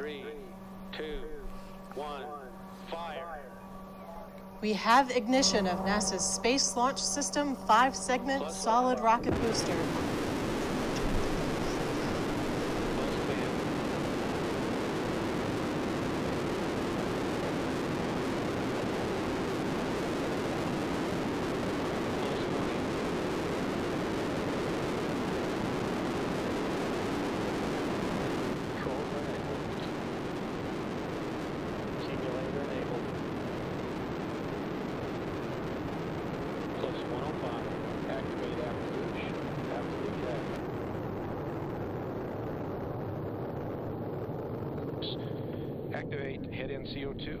3, 2, 1, fire. We have ignition of NASA's Space Launch System 5-segment solid rocket booster. Activate head-in CO2.